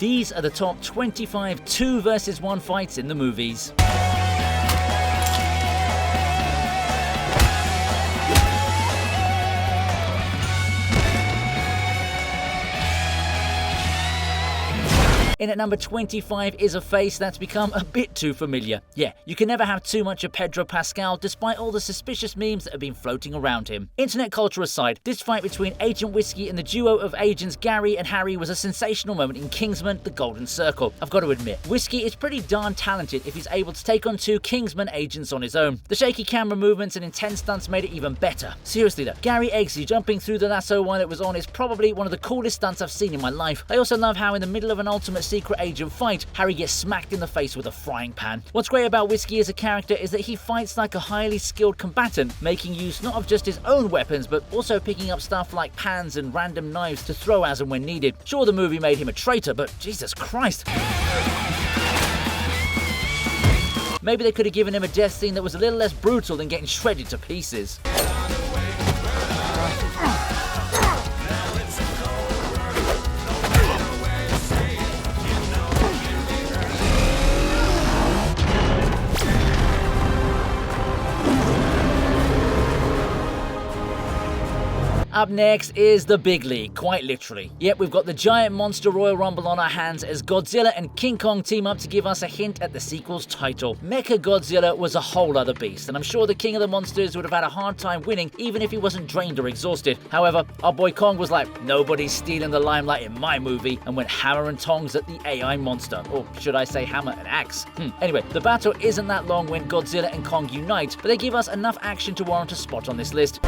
These are the top 25 2 versus 1 fights in the movies. In at number 25 is a face that's become a bit too familiar. Yeah, you can never have too much of Pedro Pascal despite all the suspicious memes that have been floating around him. Internet culture aside, this fight between Agent Whiskey and the duo of agents Gary and Harry was a sensational moment in Kingsman: The Golden Circle. I've got to admit, Whiskey is pretty darn talented if he's able to take on 2 Kingsman agents on his own. The shaky camera movements and intense stunts made it even better. Seriously though, Gary Eggsy jumping through the lasso while it was on is probably one of the coolest stunts I've seen in my life. I also love how in the middle of an ultimate secret agent fight, Harry gets smacked in the face with a frying pan. What's great about Whiskey as a character is that he fights like a highly skilled combatant, making use not of just his own weapons, but also picking up stuff like pans and random knives to throw as and when needed. Sure, the movie made him a traitor, but Jesus Christ. Maybe they could have given him a death scene that was a little less brutal than getting shredded to pieces. Up next is the big league, quite literally. Yep, we've got the giant monster Royal Rumble on our hands as Godzilla and King Kong team up to give us a hint at the sequel's title. Mecha Godzilla was a whole other beast, and I'm sure the king of the monsters would have had a hard time winning even if he wasn't drained or exhausted. However, our boy Kong was like, nobody's stealing the limelight in my movie, and went hammer and tongs at the AI monster. Or should I say hammer and axe? Anyway, the battle isn't that long when Godzilla and Kong unite, but they give us enough action to warrant a spot on this list.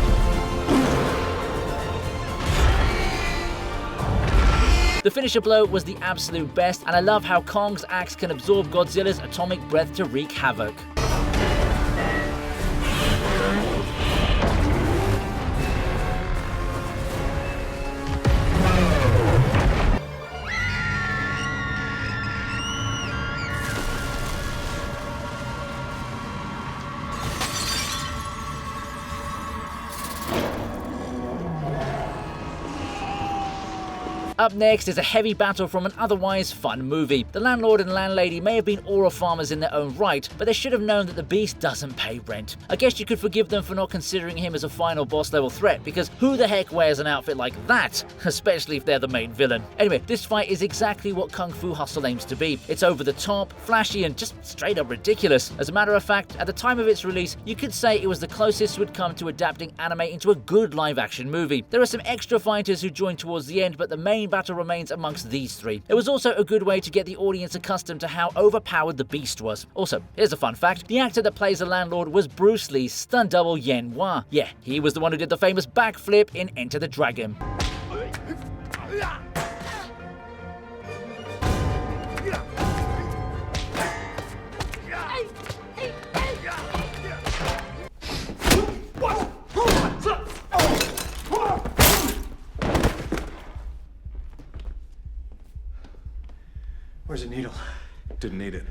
The finisher blow was the absolute best, and I love how Kong's axe can absorb Godzilla's atomic breath to wreak havoc. Up next is a heavy battle from an otherwise fun movie. The landlord and landlady may have been aura farmers in their own right, but they should have known that the beast doesn't pay rent. I guess you could forgive them for not considering him as a final boss level threat, because who the heck wears an outfit like that? Especially if they're the main villain. Anyway, this fight is exactly what Kung Fu Hustle aims to be. It's over the top, flashy, and just straight up ridiculous. As a matter of fact, at the time of its release, you could say it was the closest we'd come to adapting anime into a good live action movie. There are some extra fighters who join towards the end, but the main battle remains amongst these 3. It was also a good way to get the audience accustomed to how overpowered the beast was. Also, here's a fun fact, the actor that plays the landlord was Bruce Lee's stunt double Yen Hua. Yeah, he was the one who did the famous backflip in Enter the Dragon. Where's the needle? Didn't need it.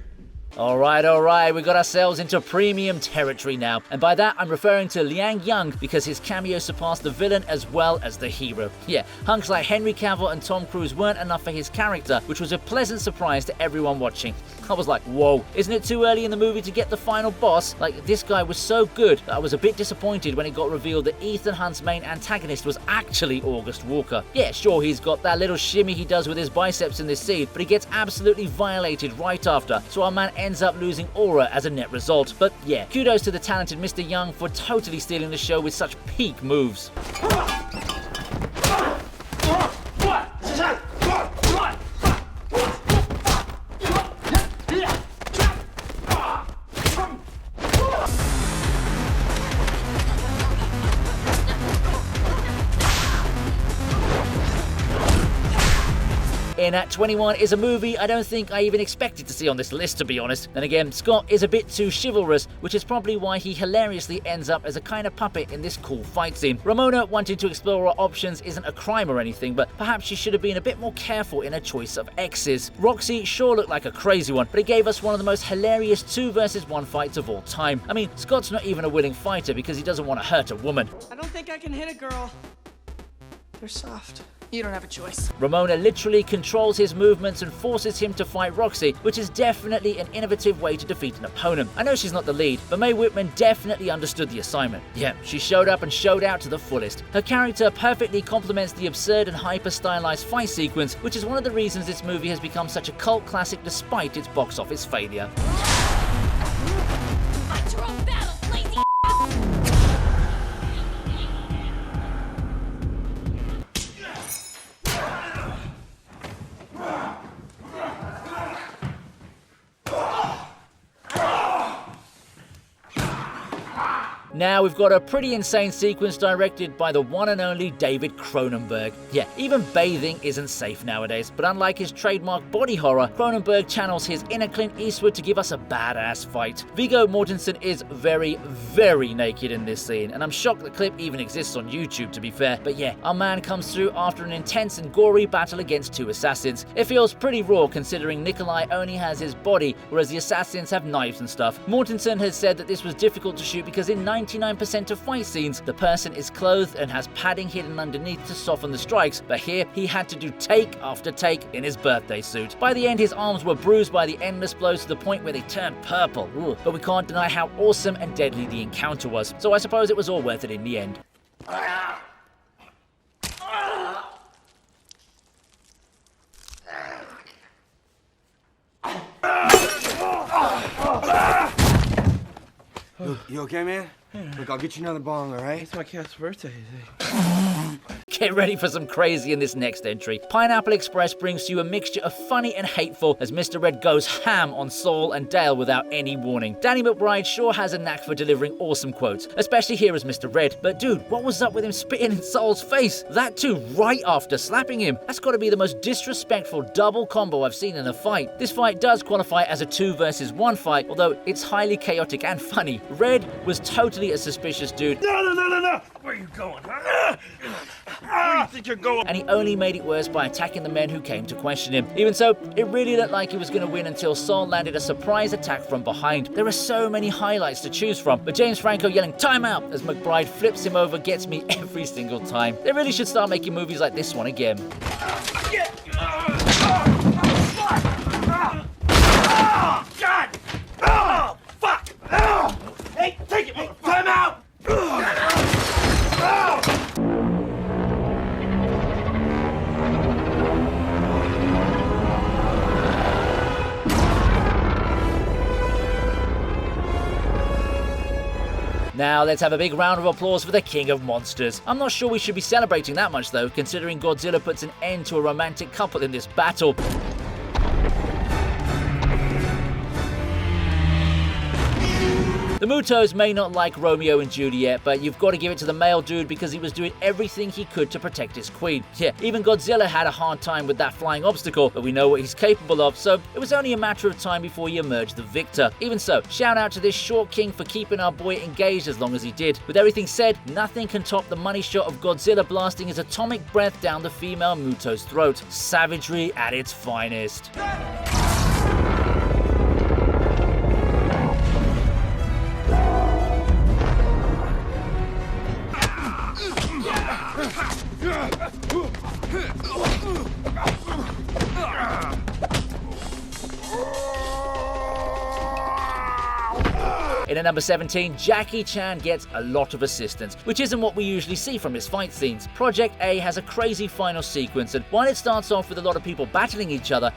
Alright, we got ourselves into premium territory now, and by that I'm referring to Liang Yang because his cameo surpassed the villain as well as the hero. Yeah, hunks like Henry Cavill and Tom Cruise weren't enough for his character, which was a pleasant surprise to everyone watching. I was like, whoa, isn't it too early in the movie to get the final boss? Like, this guy was so good that I was a bit disappointed when it got revealed that Ethan Hunt's main antagonist was actually August Walker. Yeah, sure, he's got that little shimmy he does with his biceps in this scene, but he gets absolutely violated right after, so our man ends up losing aura as a net result. But yeah, kudos to the talented Mr. Young for totally stealing the show with such peak moves. In at 21 is a movie I don't think I even expected to see on this list, to be honest. Then again, Scott is a bit too chivalrous, which is probably why he hilariously ends up as a kind of puppet in this cool fight scene. Ramona wanting to explore her options isn't a crime or anything, but perhaps she should have been a bit more careful in her choice of exes. Roxy sure looked like a crazy one, but it gave us one of the most hilarious 2 versus 1 fights of all time. I mean, Scott's not even a willing fighter because he doesn't want to hurt a woman. I don't think I can hit a girl. They're soft. You don't have a choice. Ramona literally controls his movements and forces him to fight Roxy, which is definitely an innovative way to defeat an opponent. I know she's not the lead, but Mae Whitman definitely understood the assignment. Yeah, she showed up and showed out to the fullest. Her character perfectly complements the absurd and hyper-stylized fight sequence, which is one of the reasons this movie has become such a cult classic despite its box office failure. Now we've got a pretty insane sequence directed by the one and only David Cronenberg. Yeah, even bathing isn't safe nowadays, but unlike his trademark body horror, Cronenberg channels his inner Clint Eastwood to give us a badass fight. Viggo Mortensen is very, very naked in this scene, and I'm shocked the clip even exists on YouTube, to be fair. But yeah, our man comes through after an intense and gory battle against two assassins. It feels pretty raw considering Nikolai only has his body, whereas the assassins have knives and stuff. Mortensen has said that this was difficult to shoot because in 99% of fight scenes, the person is clothed and has padding hidden underneath to soften the strikes, but here he had to do take after take in his birthday suit. By the end, his arms were bruised by the endless blows to the point where they turned purple. Ugh. But we can't deny how awesome and deadly the encounter was, so I suppose it was all worth it in the end. You okay, man? Look, I'll get you another bong, all right? It's my cat's birthday. Get ready for some crazy in this next entry. Pineapple Express brings you a mixture of funny and hateful as Mr. Red goes ham on Saul and Dale without any warning. Danny McBride sure has a knack for delivering awesome quotes, especially here as Mr. Red. But dude, what was up with him spitting in Saul's face? That too right after slapping him. That's got to be the most disrespectful double combo I've seen in a fight. This fight does qualify as a 2 versus 1 fight, although it's highly chaotic and funny. Red was totally a suspicious dude. No! Where are you going? Where do you think you're going? And he only made it worse by attacking the men who came to question him. Even so, it really looked like he was going to win until Saul landed a surprise attack from behind. There are so many highlights to choose from, but James Franco yelling "time out" as McBride flips him over gets me every single time. They really should start making movies like this one again. God! Oh, fuck! Hey, take it! Time out! Now let's have a big round of applause for the King of Monsters. I'm not sure we should be celebrating that much though, considering Godzilla puts an end to a romantic couple in this battle. The Mutos may not like Romeo and Juliet, but you've got to give it to the male dude because he was doing everything he could to protect his queen. Yeah, even Godzilla had a hard time with that flying obstacle, but we know what he's capable of, so it was only a matter of time before he emerged the victor. Even so, shout out to this short king for keeping our boy engaged as long as he did. With everything said, nothing can top the money shot of Godzilla blasting his atomic breath down the female Muto's throat. Savagery at its finest. In at number 17, Jackie Chan gets a lot of assistance, which isn't what we usually see from his fight scenes. Project A has a crazy final sequence, and while it starts off with a lot of people battling each other,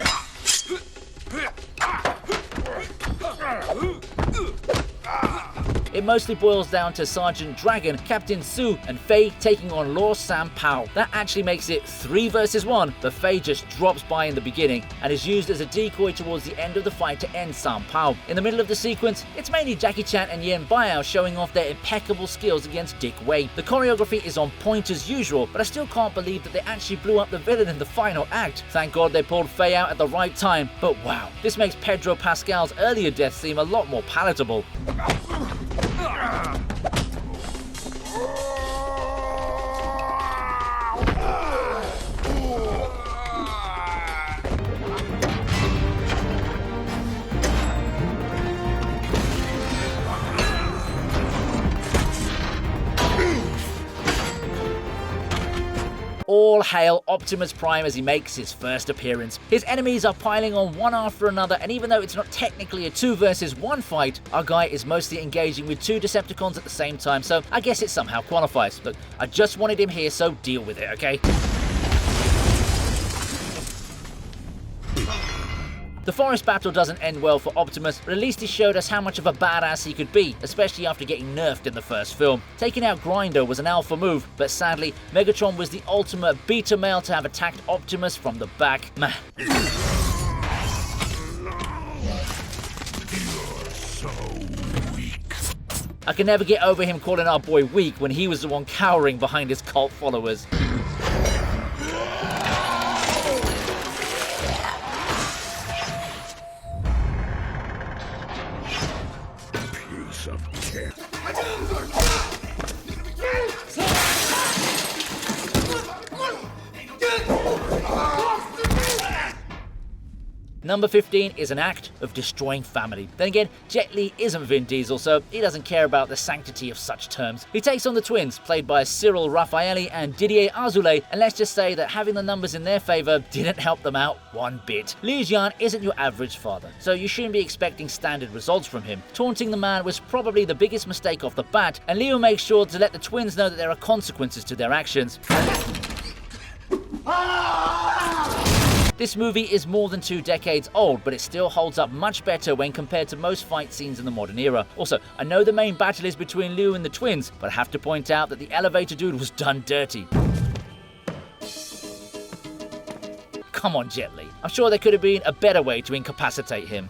it mostly boils down to Sergeant Dragon, Captain Su, and Faye taking on Law Sam Powell. That actually makes it 3 versus 1, but Faye just drops by in the beginning and is used as a decoy towards the end of the fight to end Sam Powell. In the middle of the sequence, it's mainly Jackie Chan and Yen Biao showing off their impeccable skills against Dick Wei. The choreography is on point as usual, but I still can't believe that they actually blew up the villain in the final act. Thank God they pulled Faye out at the right time, but wow, this makes Pedro Pascal's earlier death seem a lot more palatable. All All hail Optimus Prime as he makes his first appearance. His enemies are piling on one after another, and even though it's not technically a 2 versus 1 fight, our guy is mostly engaging with 2 Decepticons at the same time, so I guess it somehow qualifies. Look, I just wanted him here, so deal with it, okay? The forest battle doesn't end well for Optimus, but at least he showed us how much of a badass he could be, especially after getting nerfed in the first film. Taking out Grinder was an alpha move, but sadly, Megatron was the ultimate beta male to have attacked Optimus from the back. Meh. I can never get over him calling our boy weak when he was the one cowering behind his cult followers. Number 15 is an act of destroying family. Then again, Jet Li isn't Vin Diesel, so he doesn't care about the sanctity of such terms. He takes on the twins, played by Cyril Raffaelli and Didier Azoulay, and let's just say that having the numbers in their favour didn't help them out one bit. Li Jian isn't your average father, so you shouldn't be expecting standard results from him. Taunting the man was probably the biggest mistake off the bat, and Leo makes sure to let the twins know that there are consequences to their actions. This movie is more than 2 decades old, but it still holds up much better when compared to most fight scenes in the modern era. Also, I know the main battle is between Liu and the twins, but I have to point out that the elevator dude was done dirty. Come on, Jet Li. I'm sure there could have been a better way to incapacitate him.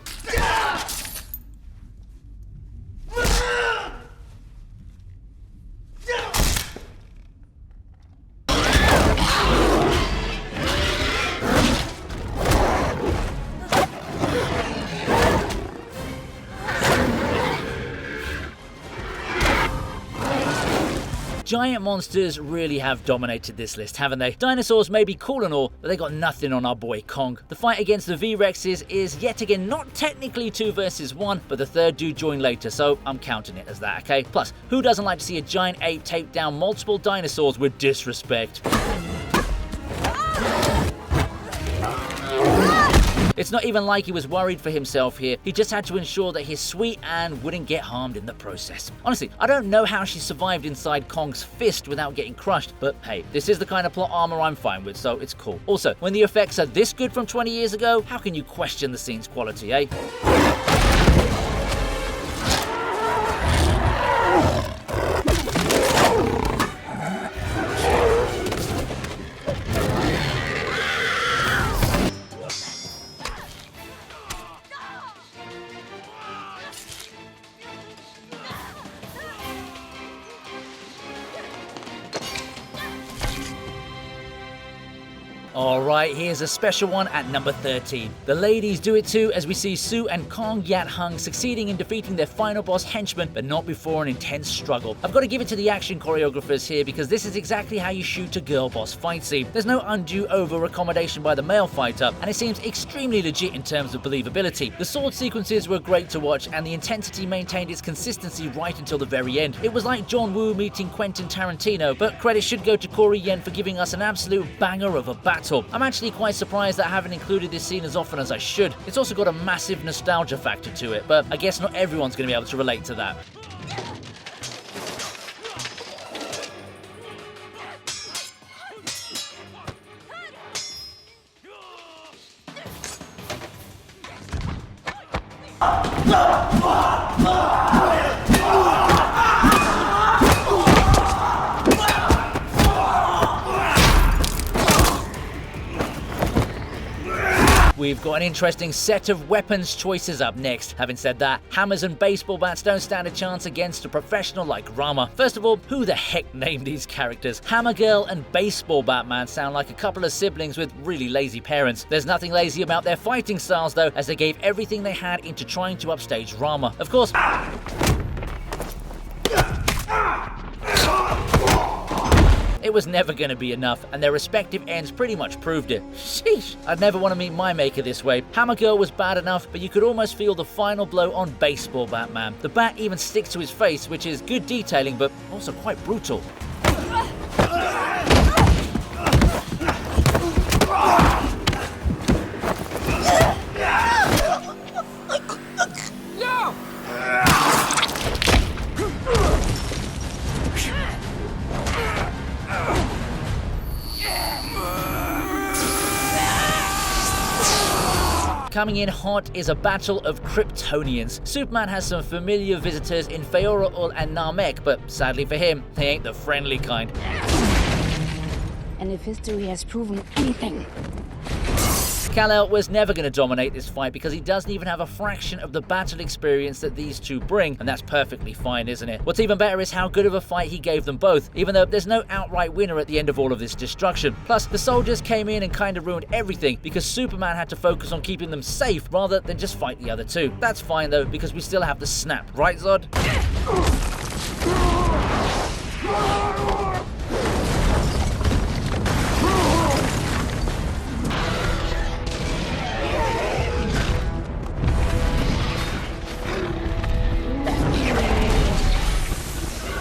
Giant monsters really have dominated this list, haven't they? Dinosaurs may be cool and all, but they got nothing on our boy Kong. The fight against the V-Rexes is yet again not technically 2 versus 1, but the third dude joined later, so I'm counting it as that, okay? Plus, who doesn't like to see a giant ape take down multiple dinosaurs with disrespect? It's not even like he was worried for himself here, he just had to ensure that his sweet Anne wouldn't get harmed in the process. Honestly, I don't know how she survived inside Kong's fist without getting crushed, but hey, this is the kind of plot armor I'm fine with, so it's cool. Also, when the effects are this good from 20 years ago, how can you question the scene's quality, eh? Alright, here's a special one at number 13. The ladies do it too, as we see Sue and Kong Yat Hung succeeding in defeating their final boss henchman, but not before an intense struggle. I've got to give it to the action choreographers here, because this is exactly how you shoot a girl boss fight scene. There's no undue over-accommodation by the male fighter, and it seems extremely legit in terms of believability. The sword sequences were great to watch, and the intensity maintained its consistency right until the very end. It was like John Woo meeting Quentin Tarantino, but credit should go to Corey Yen for giving us an absolute banger of a battle. I'm actually quite surprised that I haven't included this scene as often as I should. It's also got a massive nostalgia factor to it, but I guess not everyone's going to be able to relate to that. We've got an interesting set of weapons choices up next. Having said that, hammers and baseball bats don't stand a chance against a professional like Rama. First of all, who the heck named these characters? Hammer Girl and Baseball Batman sound like a couple of siblings with really lazy parents. There's nothing lazy about their fighting styles though, as they gave everything they had into trying to upstage Rama. Of course, it was never going to be enough, and their respective ends pretty much proved it. Sheesh, I'd never want to meet my maker this way. Hammer Girl was bad enough, but you could almost feel the final blow on Baseball Batman. The bat even sticks to his face, which is good detailing, but also quite brutal. Coming in hot is a battle of Kryptonians. Superman has some familiar visitors in Feora-Ul and Namek, but sadly for him, they ain't the friendly kind. And if history has proven anything, Kal-El was never going to dominate this fight because he doesn't even have a fraction of the battle experience that these two bring, and that's perfectly fine, isn't it? What's even better is how good of a fight he gave them both, even though there's no outright winner at the end of all of this destruction. Plus, the soldiers came in and kind of ruined everything because Superman had to focus on keeping them safe rather than just fight the other two. That's fine though, because we still have the snap, right Zod?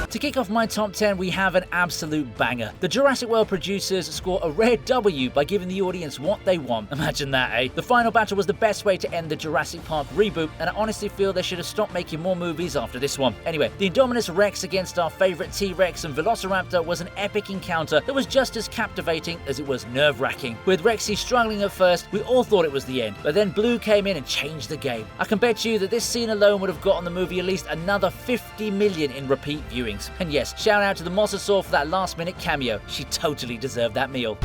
To kick off my top 10, we have an absolute banger. The Jurassic World producers score a rare W by giving the audience what they want. Imagine that, eh? The final battle was the best way to end the Jurassic Park reboot, and I honestly feel they should have stopped making more movies after this one. Anyway, the Indominus Rex against our favourite T-Rex and Velociraptor was an epic encounter that was just as captivating as it was nerve-wracking. With Rexy struggling at first, we all thought it was the end, but then Blue came in and changed the game. I can bet you that this scene alone would have gotten the movie at least another 50 million in repeat viewings. And yes, shout out to the Mosasaur for that last minute cameo. She totally deserved that meal.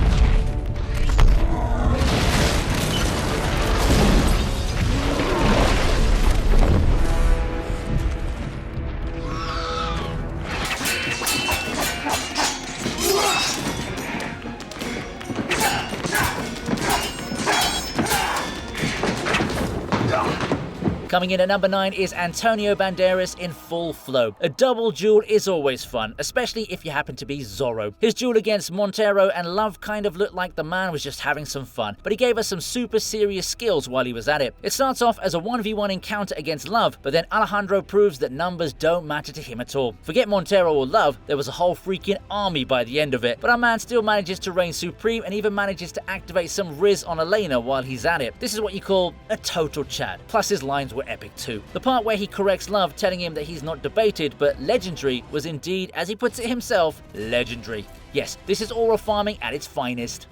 Coming in at number 9 is Antonio Banderas in full flow. A double duel is always fun, especially if you happen to be Zorro. His duel against Montero and Love kind of looked like the man was just having some fun, but he gave us some super serious skills while he was at it. It starts off as a 1v1 encounter against Love, but then Alejandro proves that numbers don't matter to him at all. Forget Montero or Love, there was a whole freaking army by the end of it, but our man still manages to reign supreme and even manages to activate some Riz on Elena while he's at it. This is what you call a total Chad. Plus his lines were epic too. The part where he corrects Love, telling him that he's not debated but legendary, was indeed, as he puts it himself, legendary. Yes, this is aura farming at its finest.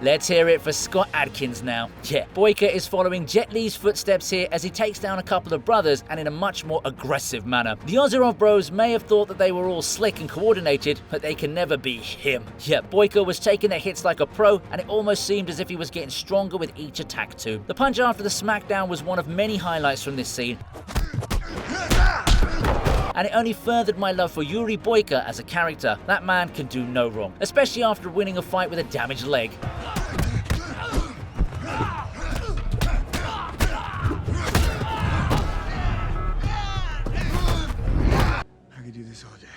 Let's hear it for Scott Adkins now. Yeah, Boyka is following Jet Li's footsteps here as he takes down a couple of brothers and in a much more aggressive manner. The Ozerov bros may have thought that they were all slick and coordinated, but they can never be him. Yeah, Boyka was taking their hits like a pro, and it almost seemed as if he was getting stronger with each attack too. The punch after the smackdown was one of many highlights from this scene, and it only furthered my love for Yuri Boyka as a character. That man can do no wrong, especially after winning a fight with a damaged leg. I could do this all day.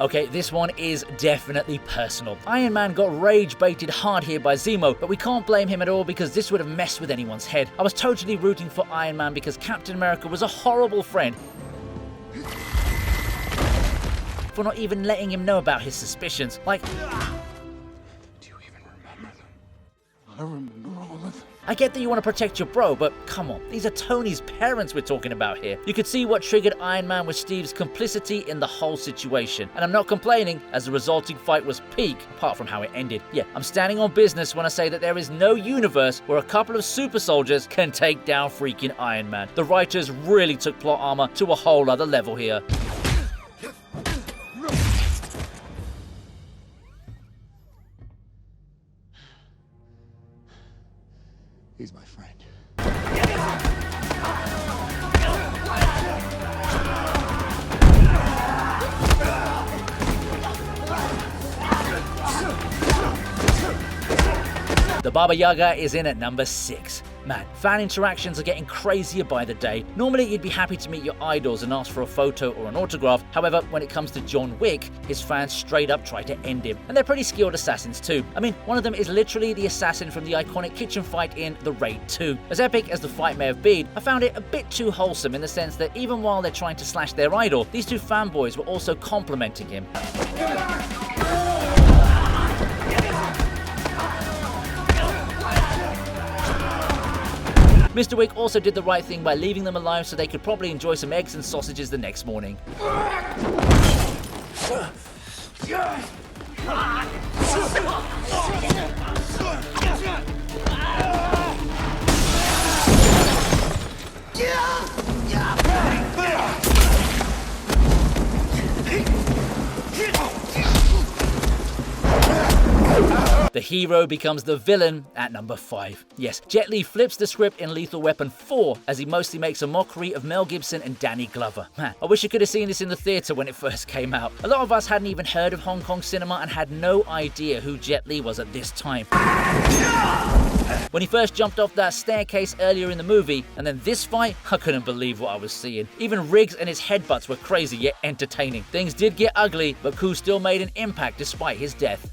Okay, this one is definitely personal. Iron Man got rage baited hard here by Zemo, but we can't blame him at all because this would have messed with anyone's head. I was totally rooting for Iron Man because Captain America was a horrible friend for not even letting him know about his suspicions. Like, Do you even remember them? I remember all of them. I get that you want to protect your bro, but come on, these are Tony's parents we're talking about here. You could see what triggered Iron Man was Steve's complicity in the whole situation. And I'm not complaining, as the resulting fight was peak, apart from how it ended. Yeah, I'm standing on business when I say that there is no universe where a couple of super soldiers can take down freaking Iron Man. The writers really took plot armor to a whole other level here. He's my friend. The Baba Yaga is in at number 6. Man, fan interactions are getting crazier by the day. Normally you'd be happy to meet your idols and ask for a photo or an autograph. However, when it comes to John Wick, his fans straight up try to end him. And they're pretty skilled assassins too. I mean, one of them is literally the assassin from the iconic kitchen fight in The Raid 2. As epic as the fight may have been, I found it a bit too wholesome in the sense that even while they're trying to slash their idol, these two fanboys were also complimenting him. Mr. Wick also did the right thing by leaving them alive so they could probably enjoy some eggs and sausages the next morning. The hero becomes the villain at number 5. Yes, Jet Li flips the script in Lethal Weapon 4 as he mostly makes a mockery of Mel Gibson and Danny Glover. Man, I wish I could have seen this in the theatre when it first came out. A lot of us hadn't even heard of Hong Kong cinema and had no idea who Jet Li was at this time. When he first jumped off that staircase earlier in the movie, and then this fight, I couldn't believe what I was seeing. Even Riggs and his headbutts were crazy yet entertaining. Things did get ugly, but Koo still made an impact despite his death.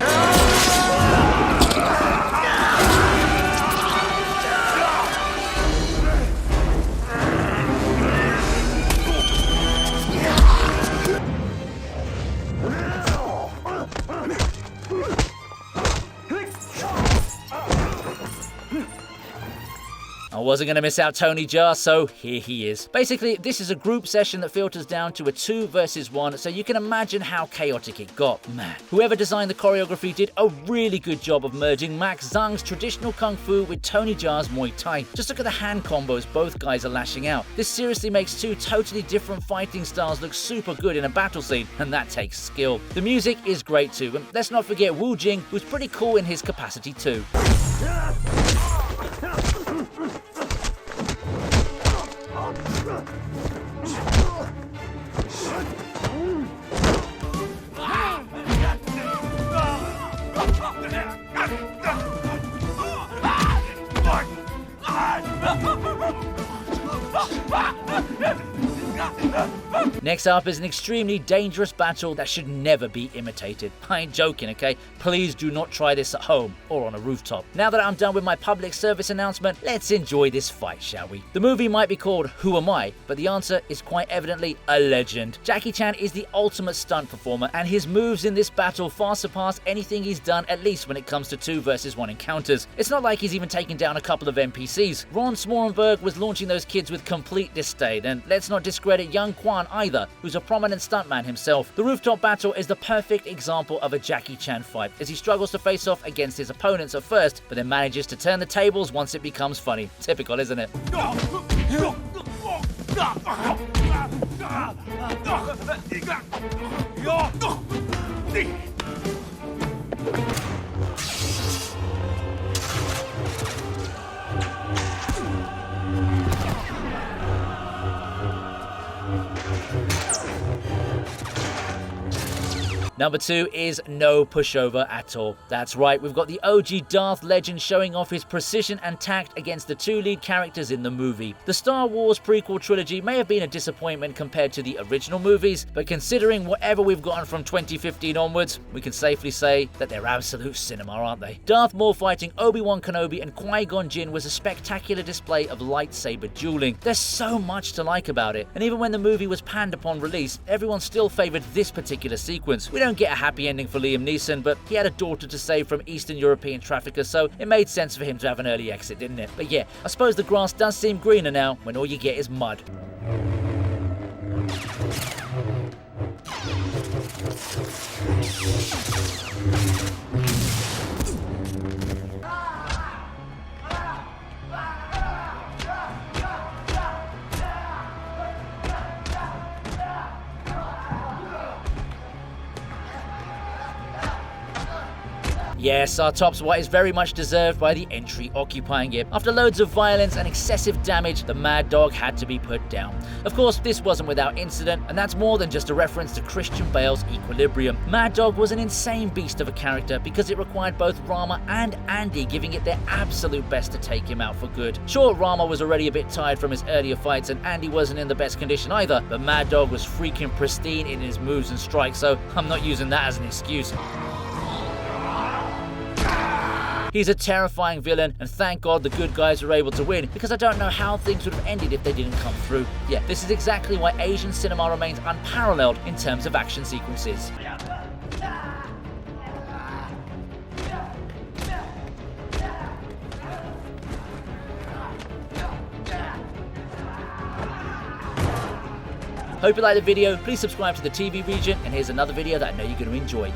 I wasn't going to miss out Tony Jaa, so here he is. Basically, this is a group session that filters down to a 2 versus 1, so you can imagine how chaotic it got. Man, whoever designed the choreography did a really good job of merging Max Zhang's traditional kung fu with Tony Jaa's Muay Thai. Just look at the hand combos both guys are lashing out. This seriously makes 2 totally different fighting styles look super good in a battle scene, and that takes skill. The music is great too, and let's not forget Wu Jing, who's pretty cool in his capacity too. Next up is an extremely dangerous battle that should never be imitated. I ain't joking, okay? Please do not try this at home or on a rooftop. Now that I'm done with my public service announcement, let's enjoy this fight, shall we? The movie might be called Who Am I? But the answer is quite evidently a legend. Jackie Chan is the ultimate stunt performer, and his moves in this battle far surpass anything he's done, at least when it comes to 2 versus 1 encounters. It's not like he's even taken down a couple of NPCs. Ron Smorenberg was launching those kids with complete disdain, and let's not discredit young Quan either, who's a prominent stuntman himself. The rooftop battle is the perfect example of a Jackie Chan fight, as he struggles to face off against his opponents at first, but then manages to turn the tables once it becomes funny. Typical, isn't it? Number 2 is no pushover at all. That's right, we've got the OG Darth legend showing off his precision and tact against the 2 lead characters in the movie. The Star Wars prequel trilogy may have been a disappointment compared to the original movies, but considering whatever we've gotten from 2015 onwards, we can safely say that they're absolute cinema, aren't they? Darth Maul fighting Obi-Wan Kenobi and Qui-Gon Jinn was a spectacular display of lightsaber dueling. There's so much to like about it, and even when the movie was panned upon release, everyone still favoured this particular sequence. We don't get a happy ending for Liam Neeson, but he had a daughter to save from Eastern European traffickers, so it made sense for him to have an early exit, didn't it? But yeah, I suppose the grass does seem greener now when all you get is mud. Yes, our top spot is very much deserved by the entry occupying it. After loads of violence and excessive damage, the Mad Dog had to be put down. Of course, this wasn't without incident, and that's more than just a reference to Christian Bale's Equilibrium. Mad Dog was an insane beast of a character because it required both Rama and Andy giving it their absolute best to take him out for good. Sure, Rama was already a bit tired from his earlier fights and Andy wasn't in the best condition either, but Mad Dog was freaking pristine in his moves and strikes, so I'm not using that as an excuse. He's a terrifying villain, and thank God the good guys were able to win, because I don't know how things would have ended if they didn't come through. Yeah, this is exactly why Asian cinema remains unparalleled in terms of action sequences. Hope you liked the video. Please subscribe to the TV Regent, and here's another video that I know you're going to enjoy.